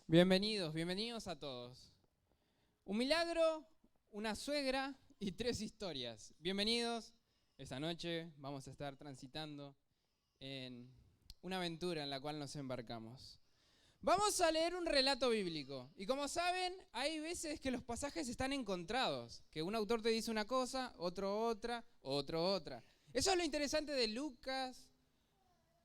Bienvenidos a todos. Un milagro, una suegra y 3 historias. Bienvenidos. Esta noche vamos a estar transitando en una aventura en la cual nos embarcamos. Vamos a leer un relato bíblico. Y como saben, hay veces que los pasajes están encontrados. Que un autor te dice una cosa, otro otra, otro otra. Eso es lo interesante de Lucas,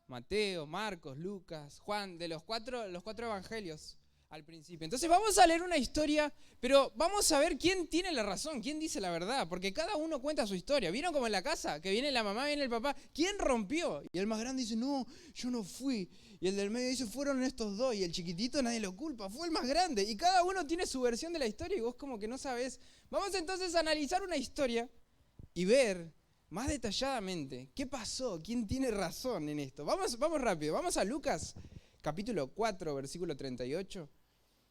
Mateo, Marcos, Lucas, Juan, de los cuatro evangelios al principio. Entonces vamos a leer una historia, pero vamos a ver quién tiene la razón, quién dice la verdad, porque cada uno cuenta su historia. ¿Vieron como en la casa? Que viene la mamá, viene el papá. ¿Quién rompió? Y el más grande dice, no, yo no fui. Y el del medio dice, fueron estos dos. Y el chiquitito nadie lo culpa, fue el más grande. Y cada uno tiene su versión de la historia y vos como que no sabés. Vamos entonces a analizar una historia y ver más detalladamente qué pasó, quién tiene razón en esto. Vamos rápido, vamos a Lucas capítulo 4, versículo 38.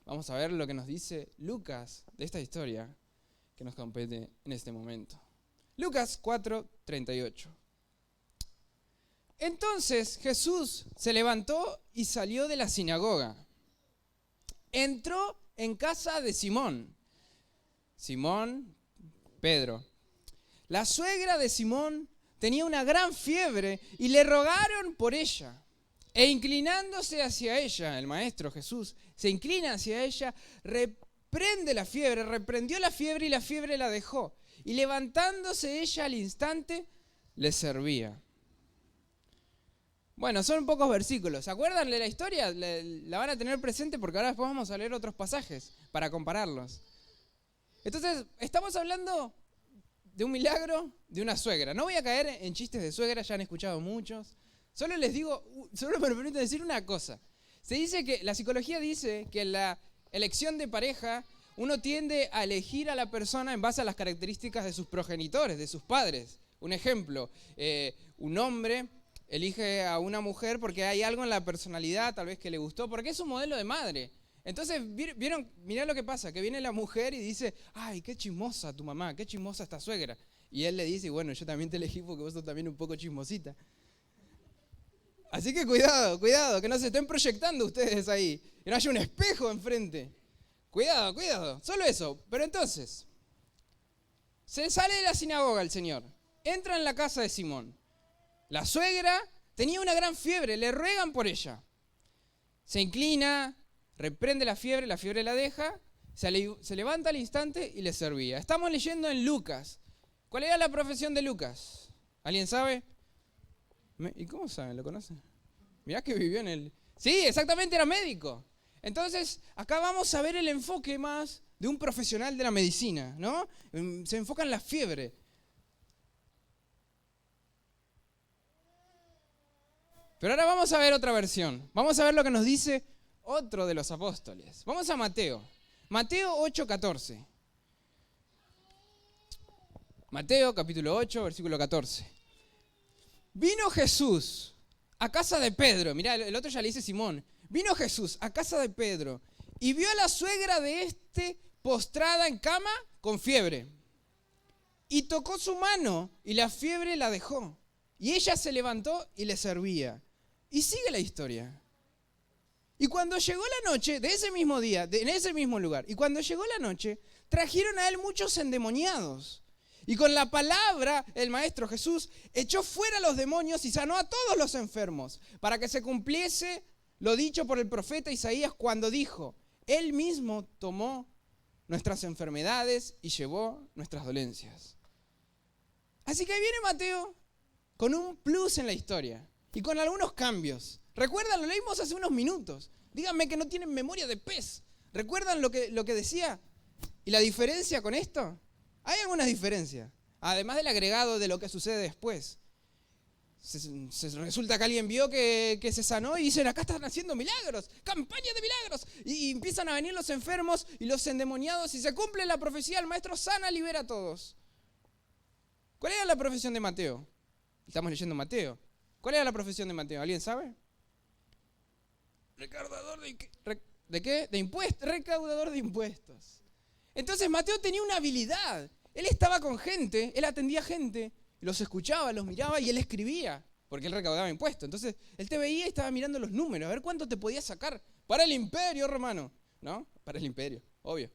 Vamos a ver lo que nos dice Lucas de esta historia que nos compete en este momento. Lucas 4, 38. Entonces Jesús se levantó y salió de la sinagoga. Entró en casa de Simón, Pedro. La suegra de Simón tenía una gran fiebre y le rogaron por ella. E inclinándose hacia ella, el maestro Jesús se inclina hacia ella, reprendió la fiebre y la fiebre la dejó. Y levantándose ella al instante, le servía. Bueno, son pocos versículos. ¿Se acuerdan de la historia? La van a tener presente porque ahora después vamos a leer otros pasajes para compararlos. Entonces, estamos hablando de un milagro de una suegra. No voy a caer en chistes de suegra, ya han escuchado muchos. Solo me permito decir una cosa. La psicología dice que en la elección de pareja uno tiende a elegir a la persona en base a las características de sus progenitores, de sus padres. Un ejemplo, un hombre elige a una mujer porque hay algo en la personalidad tal vez que le gustó, porque es un modelo de madre. Entonces, mirá lo que pasa, que viene la mujer y dice, ay, qué chismosa tu mamá, qué chismosa esta suegra. Y él le dice, bueno, yo también te elegí porque vos sos también un poco chismosita. Así que cuidado, que no se estén proyectando ustedes ahí, que no haya un espejo enfrente. Cuidado, solo eso. Pero entonces, se sale de la sinagoga el Señor, entra en la casa de Simón. La suegra tenía una gran fiebre, le ruegan por ella. Se inclina, reprende la fiebre la deja, se levanta al instante y le servía. Estamos leyendo en Lucas. ¿Cuál era la profesión de Lucas? ¿Alguien sabe? ¿Y cómo saben? ¿Lo conocen? Mirá que vivió en el... Sí, exactamente, era médico. Entonces, acá vamos a ver el enfoque más de un profesional de la medicina, ¿no? Se enfoca en la fiebre. Pero ahora vamos a ver otra versión. Vamos a ver lo que nos dice otro de los apóstoles. Vamos a Mateo. Mateo 8:14. Mateo capítulo 8, versículo 14. Vino Jesús a casa de Pedro. Mirá, el otro ya le dice Simón. Vino Jesús a casa de Pedro y vio a la suegra de este postrada en cama con fiebre. Y tocó su mano y la fiebre la dejó. Y ella se levantó y le servía. Y sigue la historia. Y cuando llegó la noche de ese mismo día, en ese mismo lugar, y cuando llegó la noche, trajeron a él muchos endemoniados. Y con la palabra, el Maestro Jesús echó fuera a los demonios y sanó a todos los enfermos, para que se cumpliese lo dicho por el profeta Isaías cuando dijo, Él mismo tomó nuestras enfermedades y llevó nuestras dolencias. Así que ahí viene Mateo con un plus en la historia y con algunos cambios. ¿Recuerdan? Lo leímos hace unos minutos. Díganme que no tienen memoria de pez. ¿Recuerdan lo que decía? ¿Y la diferencia con esto? Hay algunas diferencias, además del agregado de lo que sucede después. Resulta que alguien vio que se sanó y dicen, acá están haciendo milagros, campaña de milagros. Y empiezan a venir los enfermos y los endemoniados y se cumple la profecía, el maestro sana, libera a todos. ¿Cuál era la profesión de Mateo? Estamos leyendo Mateo. ¿Cuál era la profesión de Mateo? ¿Alguien sabe? Recaudador ¿de qué? De impuestos, recaudador de impuestos. Entonces Mateo tenía una habilidad. Él estaba con gente, él atendía gente, los escuchaba, los miraba y él escribía, porque él recaudaba impuestos. Entonces él te veía y estaba mirando los números, a ver cuánto te podía sacar para el imperio romano. ¿no? Para el imperio, obvio.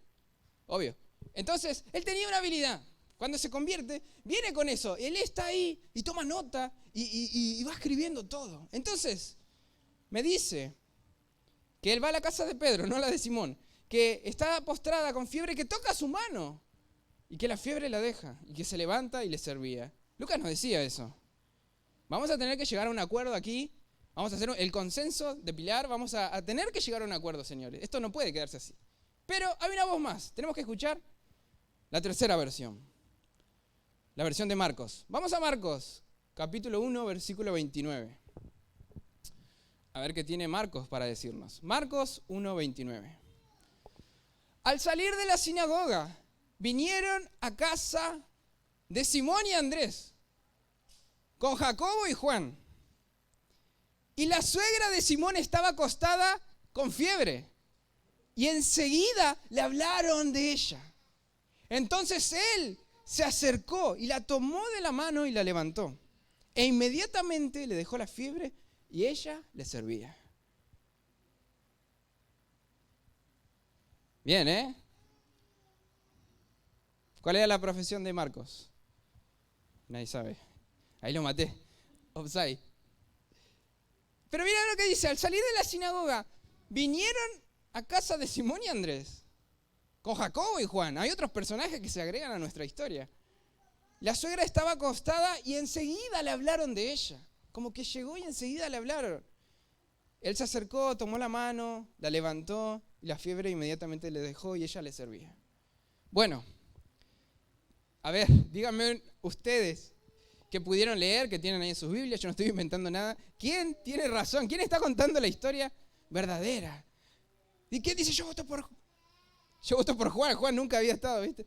Entonces, él tenía una habilidad. Cuando se convierte, viene con eso. Él está ahí y toma nota y va escribiendo todo. Entonces, me dice que él va a la casa de Pedro, no a la de Simón, que está postrada con fiebre, que toca su mano y que la fiebre la deja y que se levanta y le servía. Lucas nos decía eso. Vamos a tener que llegar a un acuerdo aquí. Vamos a hacer el consenso de Pilar. Vamos a tener que llegar a un acuerdo, señores. Esto no puede quedarse así. Pero hay una voz más. Tenemos que escuchar la tercera versión. La versión de Marcos. Vamos a Marcos, capítulo 1, versículo 29. A ver qué tiene Marcos para decirnos. Marcos 1, 29. Al salir de la sinagoga, vinieron a casa de Simón y Andrés, con Jacobo y Juan. Y la suegra de Simón estaba acostada con fiebre. Y enseguida le hablaron de ella. Entonces él se acercó y la tomó de la mano y la levantó. E inmediatamente le dejó la fiebre y ella le servía. Bien, ¿eh? ¿Cuál era la profesión de Marcos? Nadie sabe. Ahí lo maté. Offside. Pero mira lo que dice. Al salir de la sinagoga, vinieron a casa de Simón y Andrés, con Jacobo y Juan. Hay otros personajes que se agregan a nuestra historia. La suegra estaba acostada y enseguida le hablaron de ella. Como que llegó y enseguida le hablaron. Él se acercó, tomó la mano, la levantó y la fiebre inmediatamente le dejó y ella le servía. Bueno, a ver, díganme ustedes que pudieron leer, que tienen ahí en sus Biblias, yo no estoy inventando nada. ¿Quién tiene razón? ¿Quién está contando la historia verdadera? ¿Y quién dice yo voto por Juan? Juan nunca había estado, ¿viste?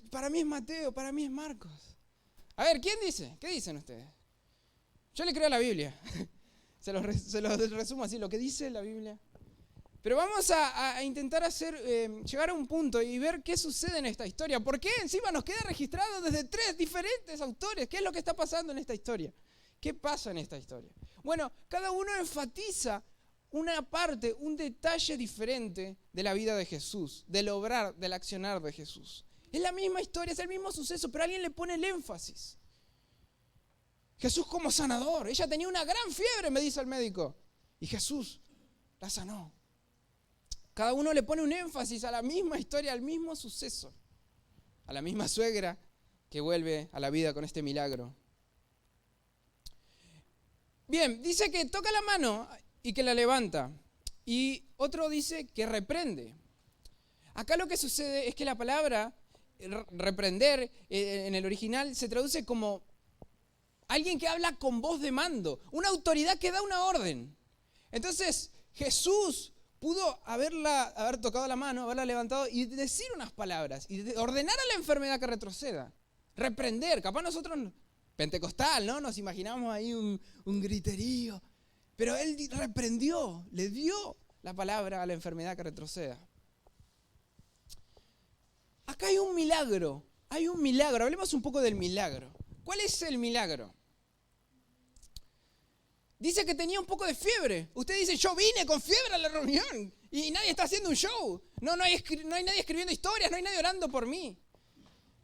Para mí es Mateo, para mí es Marcos. A ver, ¿quién dice? ¿Qué dicen ustedes? Yo le creo a la Biblia. Se los resumo así, lo que dice la Biblia. Pero vamos a intentar llegar a un punto y ver qué sucede en esta historia. ¿Por qué encima nos queda registrado desde 3 diferentes autores? ¿Qué es lo que está pasando en esta historia? ¿Qué pasa en esta historia? Bueno, cada uno enfatiza una parte, un detalle diferente de la vida de Jesús, del obrar, del accionar de Jesús. Es la misma historia, es el mismo suceso, pero alguien le pone el énfasis. Jesús como sanador. Ella tenía una gran fiebre, me dice el médico. Y Jesús la sanó. Cada uno le pone un énfasis a la misma historia, al mismo suceso. A la misma suegra que vuelve a la vida con este milagro. Bien, dice que toca la mano y que la levanta. Y otro dice que reprende. Acá lo que sucede es que la palabra reprender en el original se traduce como alguien que habla con voz de mando, una autoridad que da una orden. Entonces Jesús pudo haber tocado la mano, haberla levantado y decir unas palabras y ordenar a la enfermedad que retroceda, reprender. Capaz nosotros, pentecostal, ¿no? Nos imaginamos ahí un griterío, pero él reprendió, le dio la palabra a la enfermedad que retroceda. Acá hay un milagro, hablemos un poco del milagro. ¿Cuál es el milagro? Dice que tenía un poco de fiebre. Usted dice, yo vine con fiebre a la reunión y nadie está haciendo un show. No hay nadie escribiendo historias, no hay nadie orando por mí.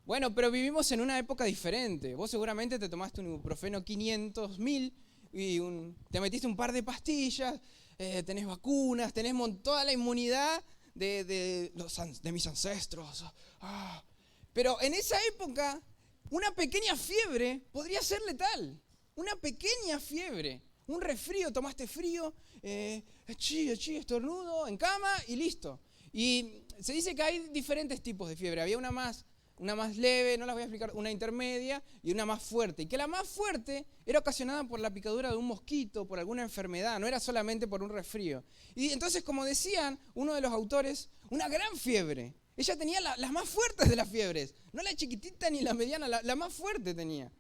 Bueno, pero vivimos en una época diferente. Vos seguramente te tomaste un ibuprofeno 500.000 y te metiste un par de pastillas, tenés vacunas, tenés toda la inmunidad de mis ancestros. Pero en esa época, una pequeña fiebre podría ser letal. Una pequeña fiebre. Un resfrío, tomaste frío, estornudo, en cama y listo. Y se dice que hay diferentes tipos de fiebre. Había una más leve, no las voy a explicar, una intermedia y una más fuerte. Y que la más fuerte era ocasionada por la picadura de un mosquito, por alguna enfermedad, no era solamente por un resfrío. Y entonces, como decían uno de los autores, una gran fiebre. Ella tenía las más fuertes de las fiebres, no la chiquitita ni la mediana, la más fuerte tenía.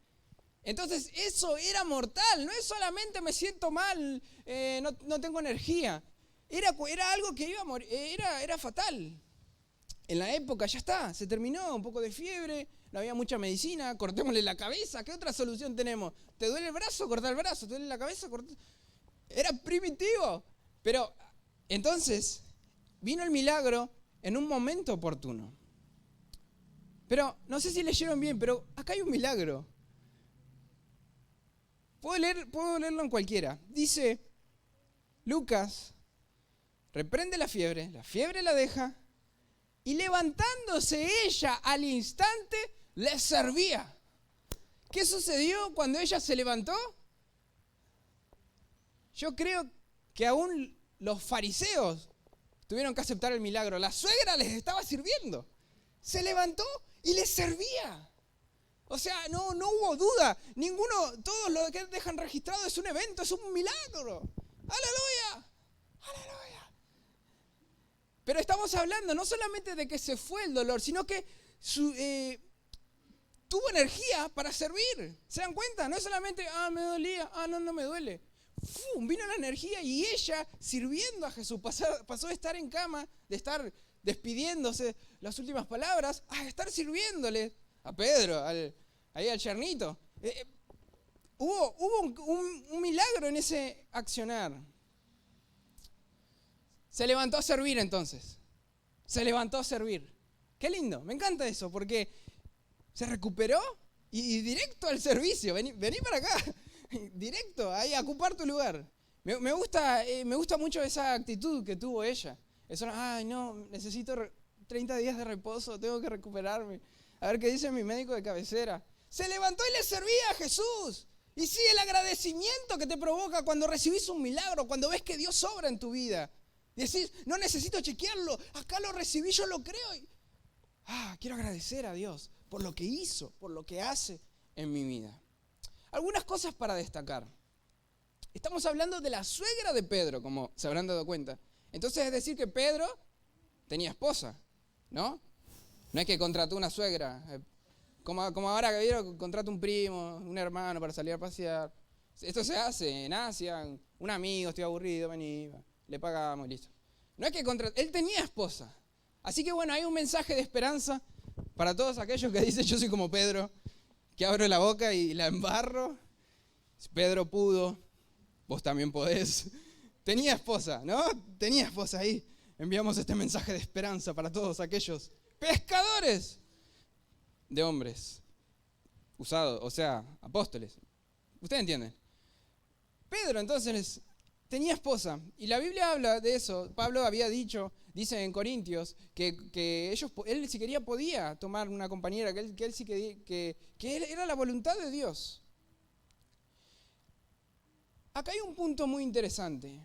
Entonces eso era mortal, no es solamente me siento mal, no tengo energía. Era algo que iba a morir, era fatal. En la época ya está, se terminó, un poco de fiebre, no había mucha medicina, cortémosle la cabeza, ¿qué otra solución tenemos? ¿Te duele el brazo? Corta el brazo, ¿te duele la cabeza? Era primitivo. Pero entonces, vino el milagro en un momento oportuno. Pero no sé si leyeron bien, pero acá hay un milagro. Puedo leerlo en cualquiera. Dice, Lucas reprende la fiebre la deja, y levantándose ella al instante, le servía. ¿Qué sucedió cuando ella se levantó? Yo creo que aún los fariseos tuvieron que aceptar el milagro. La suegra les estaba sirviendo. Se levantó y les servía. O sea, no hubo duda. Todos lo que dejan registrado es un evento, es un milagro. ¡Aleluya! ¡Aleluya! Pero estamos hablando no solamente de que se fue el dolor, sino que tuvo energía para servir. ¿Se dan cuenta? No es solamente, me dolía, no me duele. Vino la energía y ella sirviendo a Jesús. Pasó de estar en cama, de estar despidiéndose las últimas palabras, a estar sirviéndole a Pedro, ahí al chernito. Hubo un milagro en ese accionar. Se levantó a servir entonces. Se levantó a servir. Qué lindo, me encanta eso, porque se recuperó y directo al servicio. Vení para acá, directo, ahí a ocupar tu lugar. Me gusta mucho esa actitud que tuvo ella. Eso, necesito 30 días de reposo, tengo que recuperarme. A ver qué dice mi médico de cabecera. Se levantó y le servía a Jesús. Y sí, el agradecimiento que te provoca cuando recibís un milagro, cuando ves que Dios obra en tu vida. Decís, no necesito chequearlo, acá lo recibí, yo lo creo. Quiero agradecer a Dios por lo que hizo, por lo que hace en mi vida. Algunas cosas para destacar. Estamos hablando de la suegra de Pedro, como se habrán dado cuenta. Entonces es decir que Pedro tenía esposa, ¿no? No es que contrató una suegra, como ahora que vieron, contrata un primo, un hermano para salir a pasear. Esto se hace en Asia, un amigo, estoy aburrido, vení, le pagamos, listo. No es que él tenía esposa. Así que bueno, hay un mensaje de esperanza para todos aquellos que dicen yo soy como Pedro, que abro la boca y la embarro. Si Pedro pudo, vos también podés. Tenía esposa, ¿no? Tenía esposa ahí. Enviamos este mensaje de esperanza para todos aquellos pescadores de hombres usados, o sea, apóstoles. ¿Ustedes entienden? Pedro entonces tenía esposa y la Biblia habla de eso. Pablo había dice en Corintios, que él si quería podía tomar una compañera, que él sí que era la voluntad de Dios. Acá hay un punto muy interesante.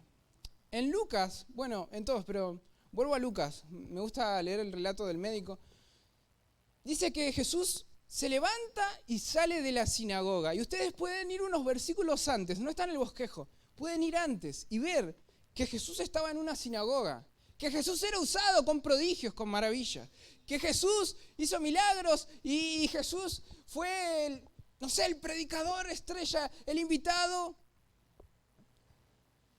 En Lucas, bueno, en todos, pero vuelvo a Lucas, me gusta leer el relato del médico. Dice que Jesús se levanta y sale de la sinagoga. Y ustedes pueden ir unos versículos antes, no está en el bosquejo, pueden ir antes y ver que Jesús estaba en una sinagoga, que Jesús era usado con prodigios, con maravillas, que Jesús hizo milagros y Jesús fue el predicador estrella, el invitado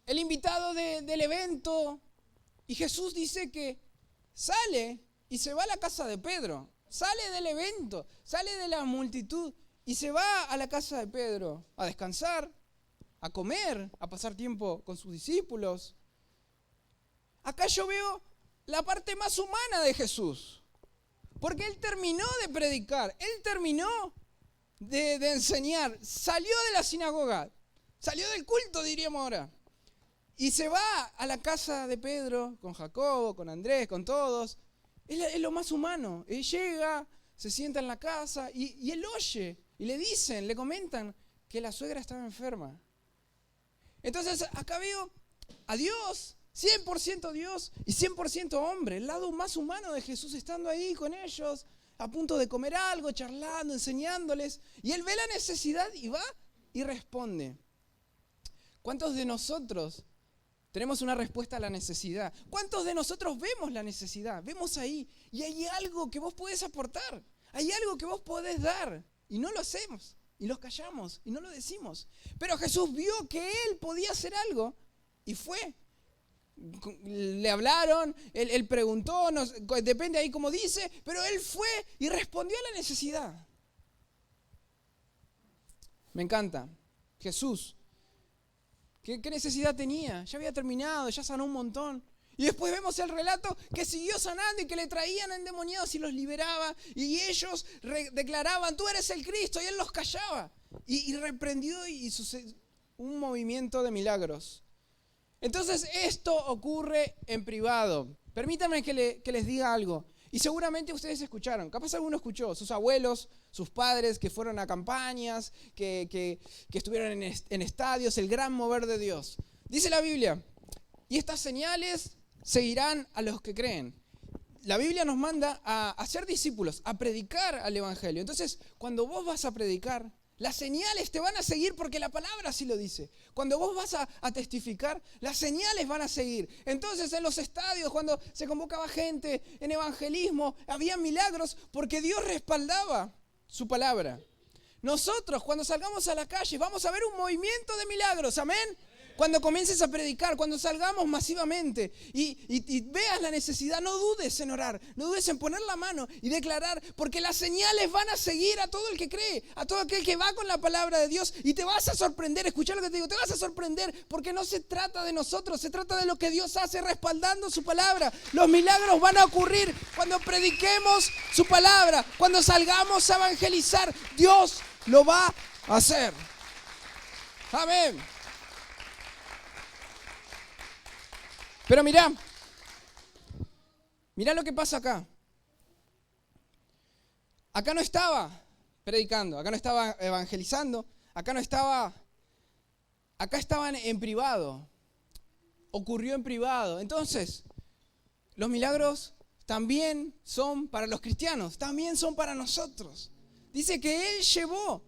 del evento. Y Jesús dice que sale y se va a la casa de Pedro. Sale del evento, sale de la multitud y se va a la casa de Pedro a descansar, a comer, a pasar tiempo con sus discípulos. Acá yo veo la parte más humana de Jesús, porque Él terminó de predicar, Él terminó de enseñar, salió de la sinagoga, salió del culto, diríamos ahora, y se va a la casa de Pedro, con Jacobo, con Andrés, con todos. Es lo más humano. Él llega, se sienta en la casa y él oye, y le comentan que la suegra estaba enferma. Entonces acá veo a Dios, 100% Dios y 100% hombre, el lado más humano de Jesús estando ahí con ellos, a punto de comer algo, charlando, enseñándoles. Y Él ve la necesidad y va y responde. ¿Cuántos de nosotros tenemos una respuesta a la necesidad? ¿Cuántos de nosotros vemos la necesidad? Vemos ahí y hay algo que vos podés aportar, hay algo que vos podés dar y no lo hacemos y los callamos y no lo decimos. Pero Jesús vio que Él podía hacer algo y fue. Le hablaron, él preguntó, depende ahí como dice, pero Él fue y respondió a la necesidad. Me encanta. Jesús, ¿qué necesidad tenía? Ya había terminado, ya sanó un montón. Y después vemos el relato que siguió sanando y que le traían endemoniados y los liberaba. Y ellos declaraban, tú eres el Cristo, y él los callaba. Y reprendió y sucedió un movimiento de milagros. Entonces esto ocurre en privado. Permítanme que les diga algo. Y seguramente ustedes escucharon, capaz alguno escuchó, sus abuelos, sus padres que fueron a campañas, que estuvieron en estadios, el gran mover de Dios. Dice la Biblia, y estas señales seguirán a los que creen. La Biblia nos manda a hacer discípulos, a predicar al Evangelio. Entonces, cuando vos vas a predicar, las señales te van a seguir porque la palabra así lo dice. Cuando vos vas a testificar, las señales van a seguir. Entonces en los estadios, cuando se convocaba gente en evangelismo, había milagros porque Dios respaldaba su palabra. Nosotros cuando salgamos a la calle vamos a ver un movimiento de milagros, amén. Cuando comiences a predicar, cuando salgamos masivamente y veas la necesidad, no dudes en orar, no dudes en poner la mano y declarar, porque las señales van a seguir a todo el que cree, a todo aquel que va con la palabra de Dios, y te vas a sorprender. Escucha lo que te digo, te vas a sorprender porque no se trata de nosotros, se trata de lo que Dios hace respaldando su palabra. Los milagros van a ocurrir cuando prediquemos su palabra, cuando salgamos a evangelizar. Dios lo va a hacer. Amén. Pero mirá lo que pasa acá. Acá no estaba predicando, acá no estaba evangelizando, acá estaban en privado. Ocurrió en privado. Entonces, los milagros también son para los cristianos, también son para nosotros. Dice que Él llevó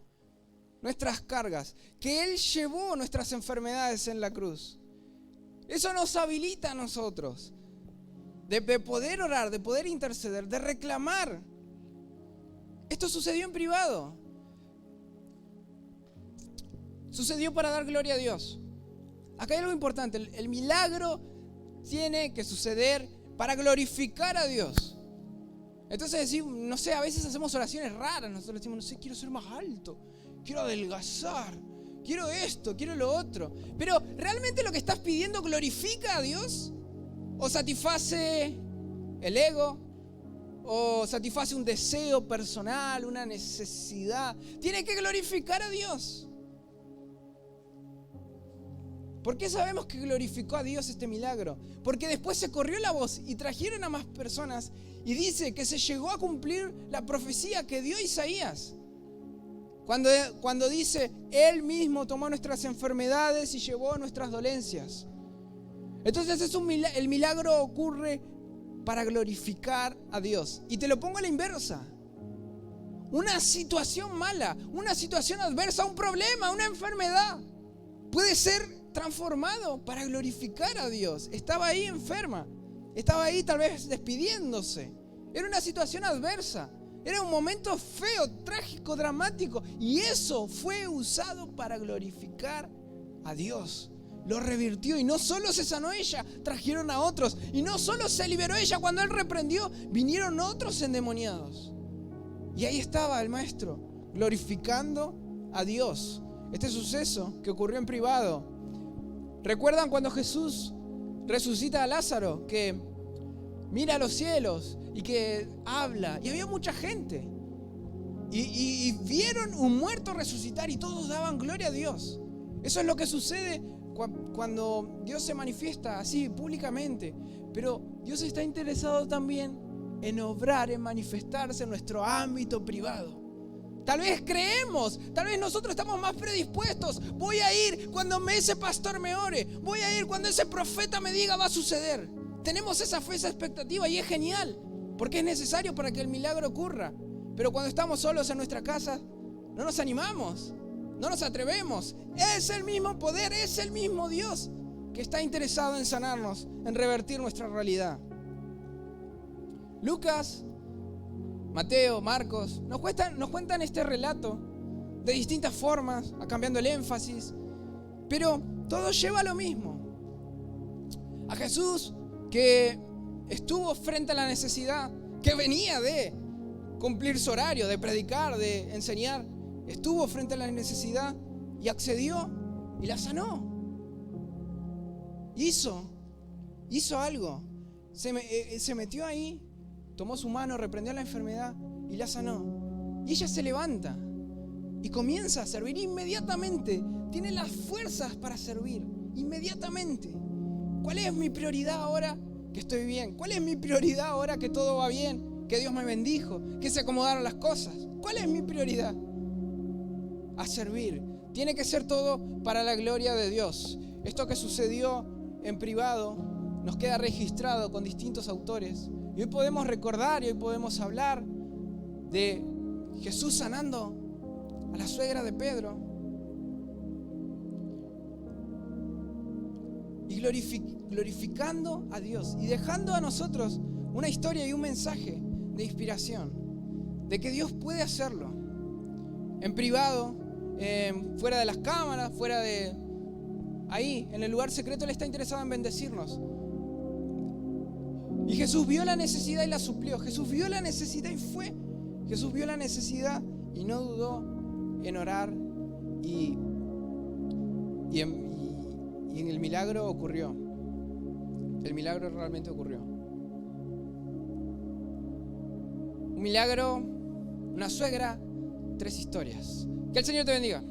nuestras cargas, que Él llevó nuestras enfermedades en la cruz. Eso nos habilita a nosotros de poder orar, de poder interceder, de reclamar. Esto sucedió en privado. Sucedió para dar gloria a Dios. Acá hay algo importante. El milagro tiene que suceder para glorificar a Dios. Entonces decimos, no sé, a veces hacemos oraciones raras. Nosotros decimos, no sé, quiero ser más alto, quiero adelgazar, quiero esto, quiero lo otro. Pero ¿realmente lo que estás pidiendo glorifica a Dios? ¿O satisface el ego? ¿O satisface un deseo personal, una necesidad? Tiene que glorificar a Dios. ¿Por qué sabemos que glorificó a Dios este milagro? Porque después se corrió la voz y trajeron a más personas y dice que se llegó a cumplir la profecía que dio Isaías. Cuando dice, Él mismo tomó nuestras enfermedades y llevó nuestras dolencias. Entonces el milagro ocurre para glorificar a Dios. Y te lo pongo a la inversa. Una situación mala, una situación adversa, un problema, una enfermedad, puede ser transformado para glorificar a Dios. Estaba ahí enferma, estaba ahí tal vez despidiéndose. Era una situación adversa. Era un momento feo, trágico, dramático. Y eso fue usado para glorificar a Dios. Lo revirtió y no solo se sanó ella, trajeron a otros. Y no solo se liberó ella cuando Él reprendió, vinieron otros endemoniados. Y ahí estaba el maestro, glorificando a Dios. Este suceso que ocurrió en privado. ¿Recuerdan cuando Jesús resucita a Lázaro? Que mira a los cielos y que habla. Y había mucha gente. Y vieron un muerto resucitar y todos daban gloria a Dios. Eso es lo que sucede cuando Dios se manifiesta así públicamente. Pero Dios está interesado también en obrar, en manifestarse en nuestro ámbito privado. Tal vez creemos, tal vez nosotros estamos más predispuestos. Voy a ir cuando ese pastor me ore. Voy a ir cuando ese profeta me diga va a suceder. Tenemos esa fe, esa expectativa y es genial. Porque es necesario para que el milagro ocurra. Pero cuando estamos solos en nuestra casa, no nos animamos, no nos atrevemos. Es el mismo poder, es el mismo Dios que está interesado en sanarnos, en revertir nuestra realidad. Lucas, Mateo, Marcos, nos cuentan este relato de distintas formas, cambiando el énfasis, pero todo lleva a lo mismo. A Jesús que estuvo frente a la necesidad, que venía de cumplir su horario, de predicar, de enseñar, estuvo frente a la necesidad y accedió y la sanó. Hizo hizo algo. Se metió ahí, tomó su mano, reprendió la enfermedad y la sanó. Y ella se levanta y comienza a servir inmediatamente. Tiene las fuerzas para servir inmediatamente. ¿Cuál es mi prioridad ahora que estoy bien? ¿Cuál es mi prioridad ahora que todo va bien? Que Dios me bendijo, que se acomodaron las cosas. ¿Cuál es mi prioridad? A servir. Tiene que ser todo para la gloria de Dios. Esto que sucedió en privado nos queda registrado con distintos autores. Y hoy podemos recordar y hoy podemos hablar de Jesús sanando a la suegra de Pedro y glorificando a Dios y dejando a nosotros una historia y un mensaje de inspiración de que Dios puede hacerlo en privado, fuera de las cámaras, fuera de ahí, en el lugar secreto. Él está interesado en bendecirnos. Y Jesús vio la necesidad y la suplió. Jesús vio la necesidad y fue. Jesús vio la necesidad y no dudó en orar y en el milagro ocurrió. El milagro realmente ocurrió. Un milagro, una suegra, 3 historias. Que el Señor te bendiga.